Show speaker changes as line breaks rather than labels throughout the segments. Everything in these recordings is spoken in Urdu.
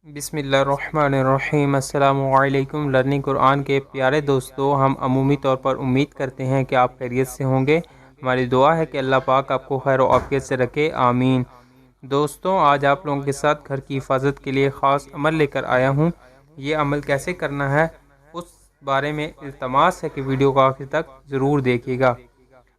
بسم اللہ الرحمن الرحیم۔ السلام علیکم لرننگ قرآن کے پیارے دوستو، ہم عمومی طور پر امید کرتے ہیں کہ آپ خیریت سے ہوں گے۔ ہماری دعا ہے کہ اللہ پاک آپ کو خیر و عافیت سے رکھے، آمین۔ دوستوں، آج آپ لوگوں کے ساتھ گھر کی حفاظت کے لیے خاص عمل لے کر آیا ہوں۔ یہ عمل کیسے کرنا ہے اس بارے میں التماس ہے کہ ویڈیو کو آخر تک ضرور دیکھیے گا۔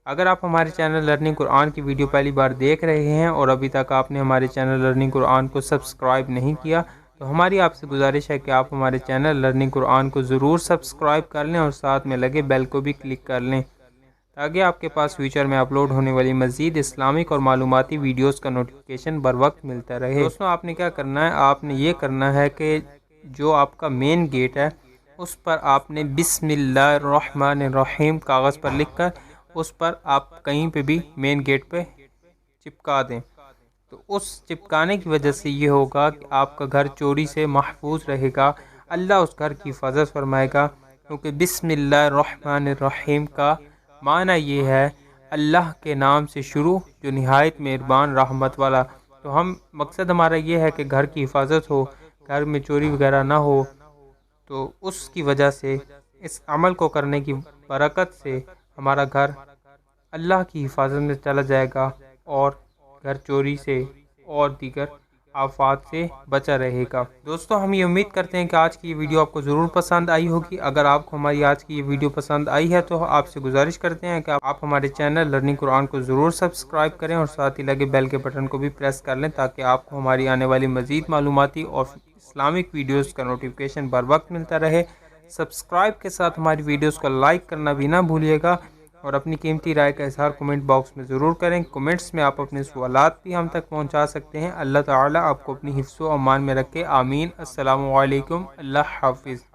اگر آپ ہمارے چینل لرننگ قرآن کی ویڈیو پہلی بار دیکھ رہے ہیں اور ابھی تک آپ نے ہمارے چینل لرننگ قرآن کو سبسکرائب نہیں کیا تو ہماری آپ سے گزارش ہے کہ آپ ہمارے چینل لرننگ قرآن کو ضرور سبسکرائب کر لیں اور ساتھ میں لگے بیل کو بھی کلک کر لیں تاکہ آپ کے پاس فیوچر میں اپلوڈ ہونے والی مزید اسلامک اور معلوماتی ویڈیوز کا نوٹیفیکیشن بر وقت ملتا رہے۔ دوستوں، آپ نے کیا کرنا ہے، آپ نے یہ کرنا ہے کہ جو آپ کا مین گیٹ ہے اس پر آپ نے بسم اللہ الرحمن الرحیم کاغذ پر لکھ کر اس پر آپ کہیں پہ بھی مین گیٹ پہ چپکا دیں۔ تو اس چپکانے کی وجہ سے یہ ہوگا کہ آپ کا گھر چوری سے محفوظ رہے گا، اللہ اس گھر کی حفاظت فرمائے گا، کیونکہ بسم اللہ الرحمن الرحیم کا معنی یہ ہے اللہ کے نام سے شروع جو نہایت مہربان رحمت والا۔ تو مقصد ہمارا یہ ہے کہ گھر کی حفاظت ہو، گھر میں چوری وغیرہ نہ ہو، تو اس کی وجہ سے اس عمل کو کرنے کی برکت سے ہمارا گھر اللہ کی حفاظت میں چلا جائے گا اور گھر چوری سے اور دیگر آفات سے بچا رہے گا۔ دوستو، ہم یہ امید کرتے ہیں کہ آج کی یہ ویڈیو آپ کو ضرور پسند آئی ہوگی۔ اگر آپ کو ہماری آج کی یہ ویڈیو پسند آئی ہے تو آپ سے گزارش کرتے ہیں کہ آپ ہمارے چینل لرننگ قرآن کو ضرور سبسکرائب کریں اور ساتھ ہی لگے بیل کے بٹن کو بھی پریس کر لیں تاکہ آپ کو ہماری آنے والی مزید معلوماتی اور اسلامک ویڈیوز کا نوٹیفیکیشن بر وقت ملتا رہے۔ سبسکرائب کے ساتھ ہماری ویڈیوز کو لائک کرنا بھی نہ بھولیے گا اور اپنی قیمتی رائے کا اظہار کمنٹ باکس میں ضرور کریں۔ کمنٹس میں آپ اپنے سوالات بھی ہم تک پہنچا سکتے ہیں۔ اللہ تعالیٰ آپ کو اپنی حفظ و امان میں رکھے، آمین۔ السلام علیکم، اللہ حافظ۔